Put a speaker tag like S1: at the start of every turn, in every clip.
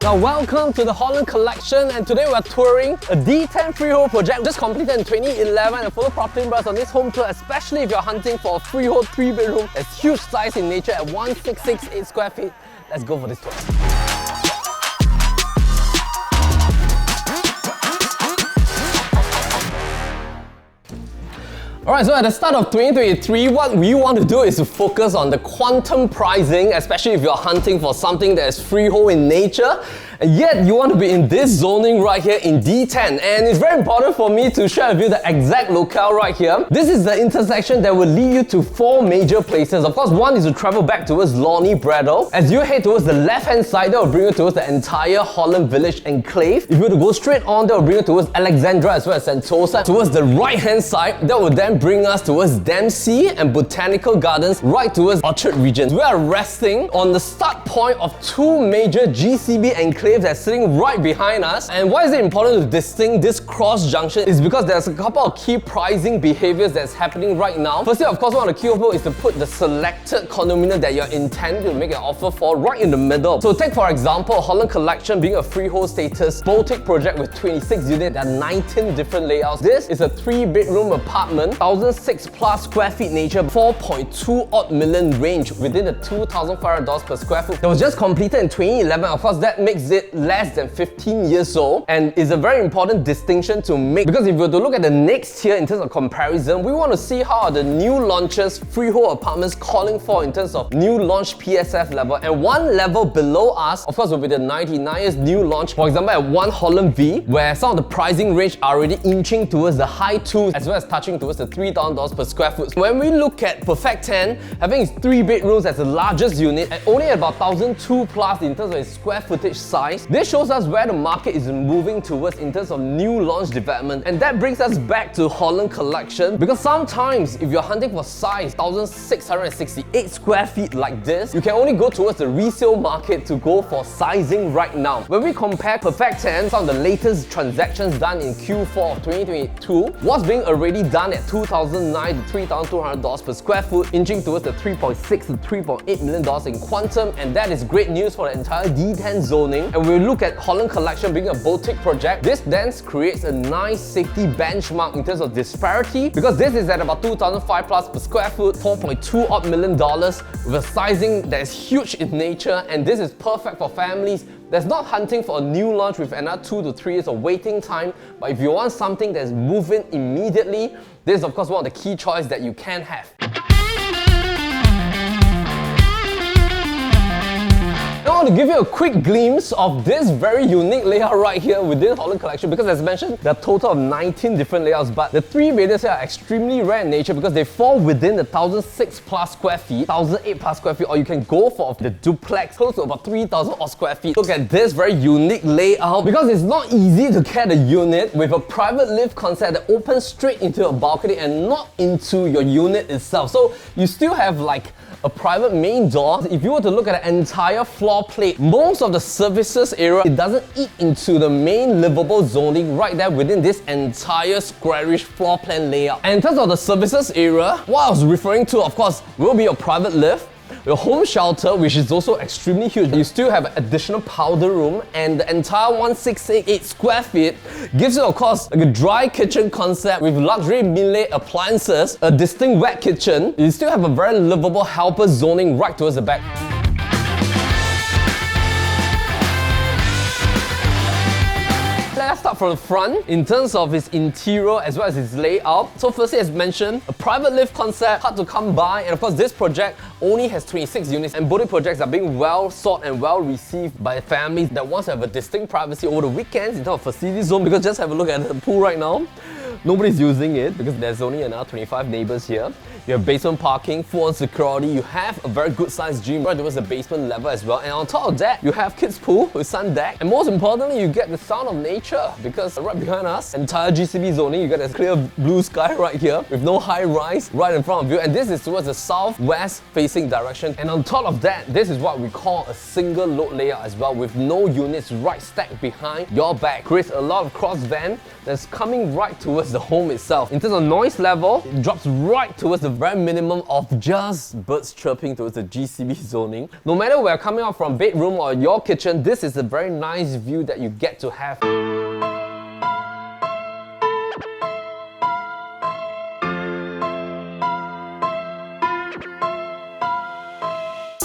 S1: Now welcome to the Holland Collection, and today we're touring a D10 freehold project just completed in 2011, and follow PropertyLimBrothers on this home tour, especially if you're hunting for a freehold 3-bedroom that's huge size in nature at 1668 square feet. Let's go for this tour. Alright, so at the start of 2023, what we want to do is to focus on the quantum pricing, especially if you're hunting for something that is freehold in nature. And yet, you want to be in this zoning right here in D10. And it's very important for me to share with you the exact locale right here. This is the intersection that will lead you to 4 major places. Of course, one is to travel back towards Lornie Bradle. As you head towards the left-hand side, that will bring you towards the entire Holland Village enclave. If you were to go straight on, that will bring you towards Alexandra as well as Sentosa. Towards the right-hand side, that will then bring us towards Dempsey and Botanical Gardens, right towards Orchard region. We are resting on the start point of 2 major GCB enclaves that's sitting right behind us. And why is it important to distinct this cross junction is because there's a couple of key pricing behaviors that's happening right now. Firstly, of course, one of the key of is to put the selected condominium that you're intending to make an offer for right in the middle. So take for example, Holland Collection being a freehold status boutique project with 26 units, there are 19 different layouts. This is a 3-bedroom apartment, 1,006 plus square feet nature, 4.2 odd million range within the $2,500 per square foot. That was just completed in 2011. Of course, that makes it less than 15 years old, and is a very important distinction to make, because if you were to look at the next tier in terms of comparison, we want to see how are the new launches freehold apartments calling for in terms of new launch PSF level. And one level below us, of course, will be the 99ers new launch. For example, at 1 Holland V, where some of the pricing range are already inching towards the high 2s as well as touching towards the $3,000 per square foot. When we look at Perfect 10, having its 3 bedrooms as the largest unit, and only at about 1,002 plus in terms of its square footage size, this shows us where the market is moving towards in terms of new launch development. And that brings us back to Holland Collection, because sometimes if you're hunting for size 1,668 square feet like this, you can only go towards the resale market to go for sizing right now. When we compare Perfect 10, some of the latest transactions done in Q4 of 2022, what's being already done at $2,009 to $3,200 per square foot, inching towards the $3.6 to $3.8 million in quantum, and that is great news for the entire D10 zoning. And when we look at Holland Collection being a boutique project, this then creates a nice safety benchmark in terms of disparity, because this is at about $2,005 plus per square foot, $4.2 odd million with a sizing that is huge in nature, and this is perfect for families that's not hunting for a new launch with another 2 to 3 years of waiting time. But if you want something that's moving immediately, this is of course one of the key choices that you can have. I want to give you a quick glimpse of this very unique layout right here within Holland Collection, because as mentioned, there are a total of 19 different layouts, but the 3 bedrooms here are extremely rare in nature because they fall within the 1,006 plus square feet, 1,008 plus square feet, or you can go for the duplex close to about 3,000 odd square feet. Look at this very unique layout, because it's not easy to get a unit with a private lift concept that opens straight into a balcony and not into your unit itself. So you still have like a private main door. If you were to look at the entire floor plate, most of the services area, it doesn't eat into the main livable zoning right there within this entire squarish floor plan layout. And in terms of the services area, what I was referring to, of course, will be your private lift, your home shelter, which is also extremely huge. You still have an additional powder room, and the entire 1668 square feet gives you, of course, like a dry kitchen concept with luxury Miele appliances, a distinct wet kitchen. You still have a very livable helper zoning right towards the back. Let's start from the front in terms of its interior as well as its layout. So firstly, as mentioned, a private lift concept, hard to come by, and of course this project only has 26 units, and boutique projects are being well sought and well received by families that want to have a distinct privacy over the weekends in terms of facility zone, because just have a look at the pool right now. Nobody's using it because there's only another 25 neighbors here. You have basement parking, full-on security, you have a very good sized gym right towards the basement level as well, and on top of that, you have kids pool with sun deck, and most importantly, you get the sound of nature, because right behind us, entire GCB zoning, you get a clear blue sky right here with no high rise right in front of you, and this is towards the southwest facing direction. And on top of that, this is what we call a single load layout as well, with no units right stacked behind your back. Creates a lot of cross vent that's coming right towards the home itself. In terms of noise level, it drops right towards the very minimum of just birds chirping towards the GCB zoning. No matter where you're coming out from bedroom or your kitchen, this is a very nice view that you get to have.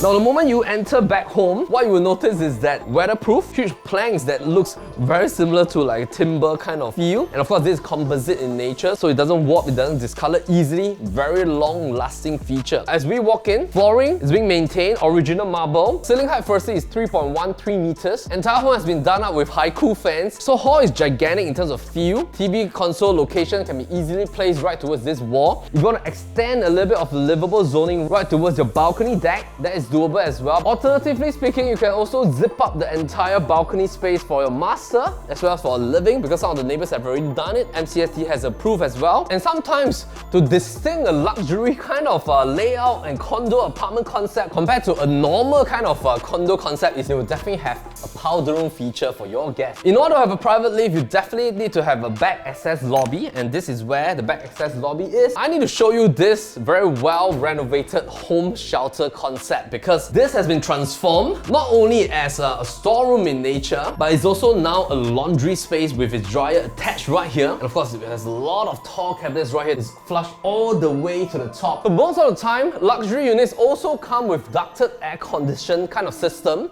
S1: Now, the moment you enter back home, what you will notice is that weatherproof, huge planks that looks very similar to like a timber kind of feel. And of course, this is composite in nature, so it doesn't warp, it doesn't discolor easily. Very long-lasting feature. As we walk in, flooring is being maintained, original marble. Ceiling height firstly is 3.13 meters. Entire home has been done up with haiku fans. So hall is gigantic in terms of feel. TV console location can be easily placed right towards this wall. If you want to extend a little bit of livable zoning right towards your balcony deck, that is doable as well. Alternatively speaking, you can also zip up the entire balcony space for your master as well as for a living, because some of the neighbors have already done it. MCST has approved as well. And sometimes to distinct a luxury kind of layout and condo apartment concept compared to a normal kind of condo concept is you will definitely have a powder room feature for your guests. In order to have a private lift, you definitely need to have a back access lobby, and this is where the back access lobby is. I need to show you this very well renovated home shelter concept, because this has been transformed not only as a storeroom in nature, but it's also now a laundry space with its dryer attached right here. And of course, it has a lot of tall cabinets right here. It's flushed all the way to the top. But most of the time, luxury units also come with ducted air condition kind of system.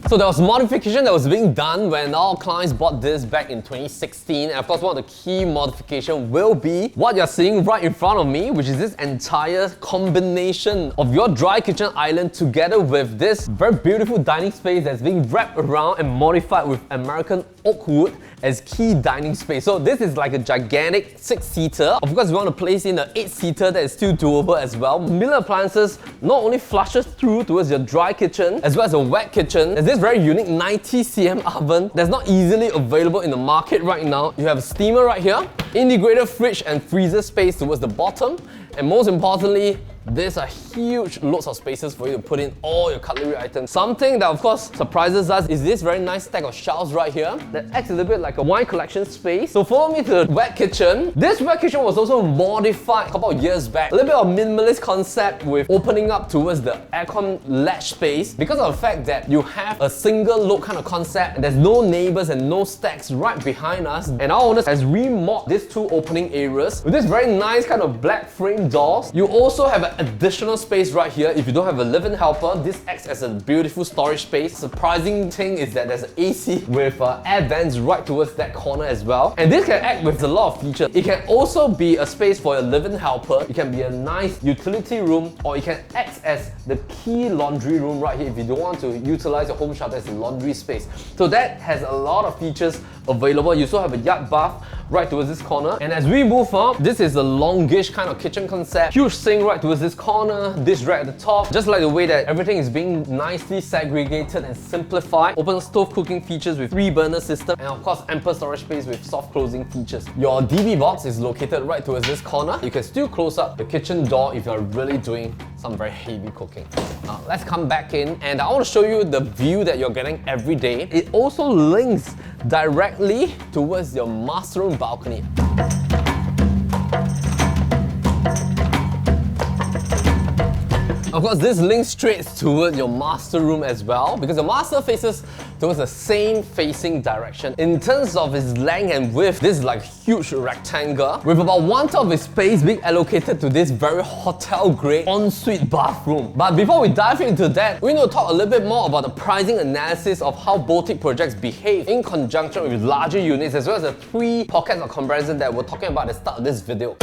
S1: So there was modification that was being done when our clients bought this back in 2016. And of course, one of the key modifications will be what you're seeing right in front of me, which is this entire combination of your dry kitchen island together with this very beautiful dining space that's being wrapped around and modified with American oak wood as key dining space. So this is like a gigantic 6-seater. Of course, we want to place in an 8-seater that is still doable as well. Miller Appliances not only flushes through towards your dry kitchen as well as a wet kitchen. There's this very unique 90 cm oven that's not easily available in the market right now. You have a steamer right here, integrated fridge and freezer space towards the bottom, and most importantly, these are huge loads of spaces for you to put in all your cutlery items. Something that of course surprises us is this very nice stack of shelves right here that acts a little bit like a wine collection space. So follow me to the wet kitchen. This wet kitchen was also modified a couple of years back. A little bit of minimalist concept with opening up towards the aircon latch space because of the fact that you have a single look kind of concept and there's no neighbors and no stacks right behind us. And our owners has remodeled these two opening areas with this very nice kind of black frame doors. You also have an additional space right here. If you don't have a live-in helper, this acts as a beautiful storage space. Surprising thing is that there's an AC with air vents right towards that corner as well. And this can act with a lot of features. It can also be a space for your live-in helper. It can be a nice utility room, or it can act as the key laundry room right here if you don't want to utilize your home shelter as a laundry space. So that has a lot of features available. You also have a yard bath right towards this corner. And as we move up, this is a longish kind of kitchen concept. Huge sink right towards this corner, this right at the top. Just like the way that everything is being nicely segregated and simplified. Open stove cooking features with 3-burner system, and of course ample storage space with soft closing features. Your DB box is located right towards this corner. You can still close up the kitchen door if you're really doing some very heavy cooking. Now let's come back in, and I want to show you the view that you're getting every day. It also links directly towards your master room balcony. Of course, this links straight towards your master room as well, because the master faces towards the same facing direction. In terms of its length and width, this is like a huge rectangle with about 1/3 of its space being allocated to this very hotel-grade ensuite bathroom. But before we dive into that, we need to talk a little bit more about the pricing analysis of how boutique projects behave in conjunction with larger units, as well as the 3 pockets of comparison that we're talking about at the start of this video.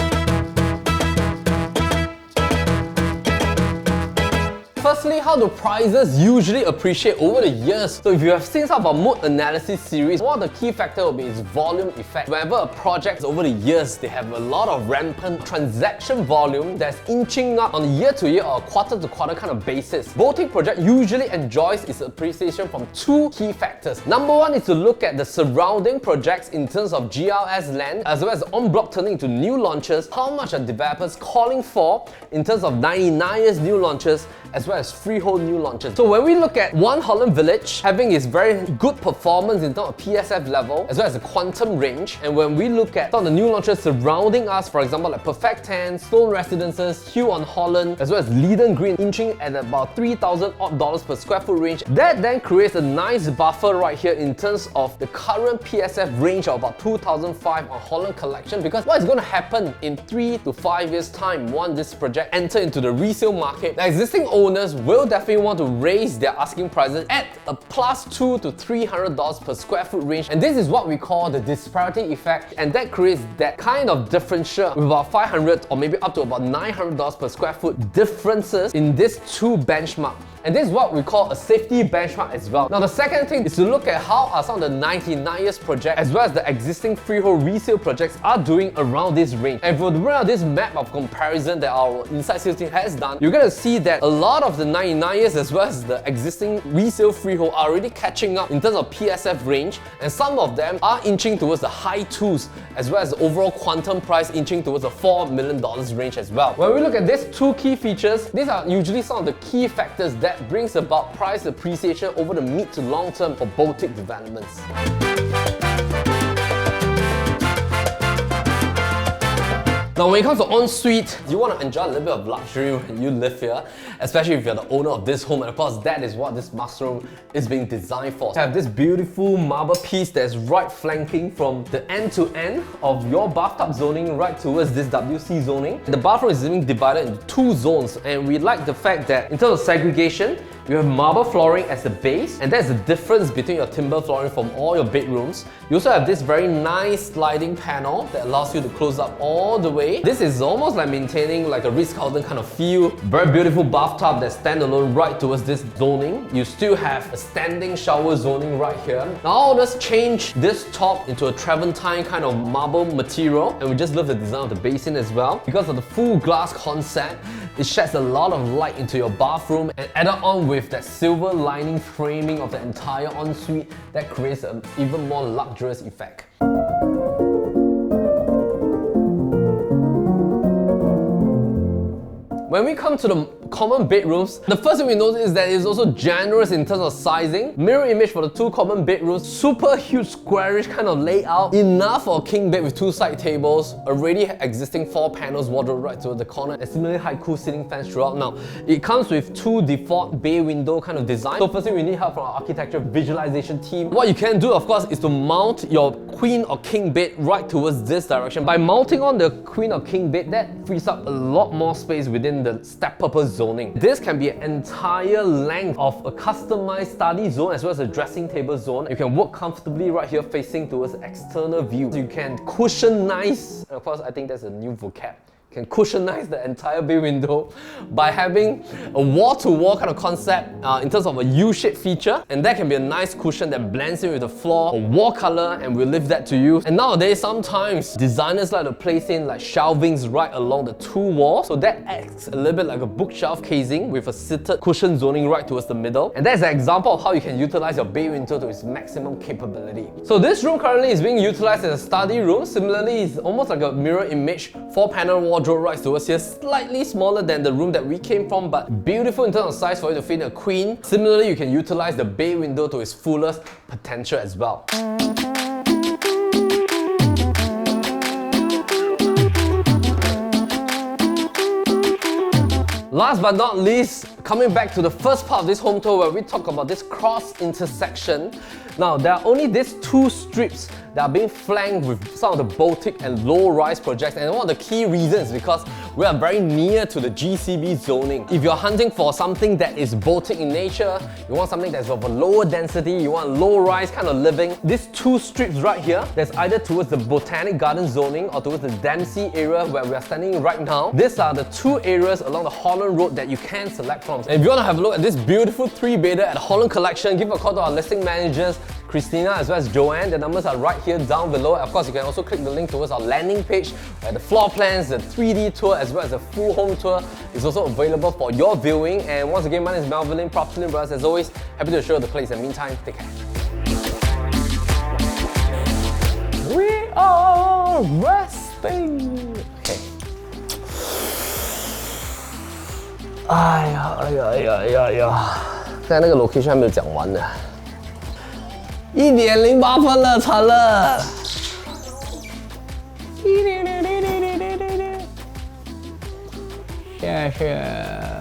S1: Firstly, how do prices usually appreciate over the years? So if you have seen some of our mood analysis series, one of the key factors will be its volume effect. Whenever a project over the years, they have a lot of rampant transaction volume that's inching up on a year-to-year or quarter-to-quarter kind of basis. Boutique project usually enjoys its appreciation from 2 key factors. Number 1 is to look at the surrounding projects in terms of GRS land, as well as en bloc turning into new launches. How much are developers calling for in terms of 99 years new launches as well as freehold new launches. So when we look at one Holland Village having its very good performance in terms of PSF level, as well as the quantum range, and when we look at some of the new launches surrounding us, for example like Perfect 10, Stone Residences, Hue on Holland, as well as Leiden Green inching at about $3,000 odd per square foot range, that then creates a nice buffer right here in terms of the current PSF range of about 2005 on Holland Collection, because what is going to happen in 3 to 5 years time once this project enter into the resale market, the existing owners will definitely want to raise their asking prices at a plus $200 to $300 per square foot range, and this is what we call the disparity effect, and that creates that kind of differential with about $500 or maybe up to about $900 per square foot differences in these two benchmarks. And this is what we call a safety benchmark as well. Now the second thing is to look at how are some of the 99 years project as well as the existing freehold resale projects are doing around this range. And if we run out this map of comparison that our inside sales team has done, you're gonna see that a lot of the 99 years as well as the existing resale freehold are already catching up in terms of PSF range, and some of them are inching towards the high twos as well as the overall quantum price inching towards the $4 million range as well. When we look at these two key features, these are usually some of the key factors that brings about price appreciation over the mid to long term for boutique developments. Now when it comes to ensuite, you want to enjoy a little bit of luxury when you live here, especially if you're the owner of this home, and of course that is what this master room is being designed for. You have this beautiful marble piece that's right flanking from the end to end of your bathtub zoning right towards this WC zoning. The bathroom is being divided into two zones, and we like the fact that in terms of segregation, you have marble flooring as the base, and that's the difference between your timber flooring from all your bedrooms. You also have this very nice sliding panel that allows you to close up all the way. This is almost like maintaining like a Ritz-Carlton kind of feel. Very beautiful bathtub that's standalone right towards this zoning. You still have a standing shower zoning right here. Now let's change this top into a Travertine kind of marble material, and we just love the design of the basin as well. Because of the full glass concept, it sheds a lot of light into your bathroom, and added on with that silver lining framing of the entire ensuite, that creates an even more luxurious effect. When we come to the common bedrooms, the first thing we notice is that it's also generous in terms of sizing. Mirror image for the two common bedrooms, super huge squarish kind of layout, enough for a king bed with two side tables, already existing 4 panels wardrobe right to the corner, and similarly high cool ceiling fans throughout. Now, it comes with 2 default bay window kind of design. So firstly, we need help from our architecture visualization team. What you can do, of course, is to mount your queen or king bed right towards this direction. By mounting on the queen or king bed, that frees up a lot more space within the step purpose zoning. This can be an entire length of a customized study zone as well as a dressing table zone. You can work comfortably right here facing towards the external view. You can cushionize, and of course I think that's a new vocab. Can cushionize the entire bay window by having a wall-to-wall kind of concept in terms of a U-shaped feature, and that can be a nice cushion that blends in with the floor or wall color, and we'll leave that to you. And nowadays sometimes designers like to place in like shelvings right along the 2 walls, so that acts a little bit like a bookshelf casing with a seated cushion zoning right towards the middle, and that's an example of how you can utilize your bay window to its maximum capability. So this room currently is being utilized as a study room. Similarly, it's almost like a mirror image, 4-panel wall wardrobe right towards here, slightly smaller than the room that we came from, but beautiful in terms of size for you to fit in a queen. Similarly, you can utilize the bay window to its fullest potential as well. Last but not least, coming back to the first part of this home tour where we talk about this cross intersection. Now, there are only these 2 strips that are being flanked with some of the boutique and low-rise projects, and one of the key reasons is because we are very near to the GCB zoning. If you're hunting for something that is boutique in nature, you want something that's of a lower density, you want low-rise kind of living, these 2 strips right here, that's either towards the Botanic Garden zoning or towards the Dempsey area where we are standing right now. These are the 2 areas along the Holland Road that you can select from. And if you want to have a look at this beautiful 3-bedder at Holland Collection, give a call to our listing managers, Christina as well as Joanne. The numbers are right here down below. Of course, you can also click the link towards our landing page where the floor plans, the 3D tour as well as the full home tour is also available for your viewing. And once again, my name is Melvin Lim, PropertyLimBrothers. As always, happy to show you the place. In the meantime, take care. We are resting. Okay. 哎呀，刚才那个 location 还没有讲完呢，1.08分了，惨了。谢谢。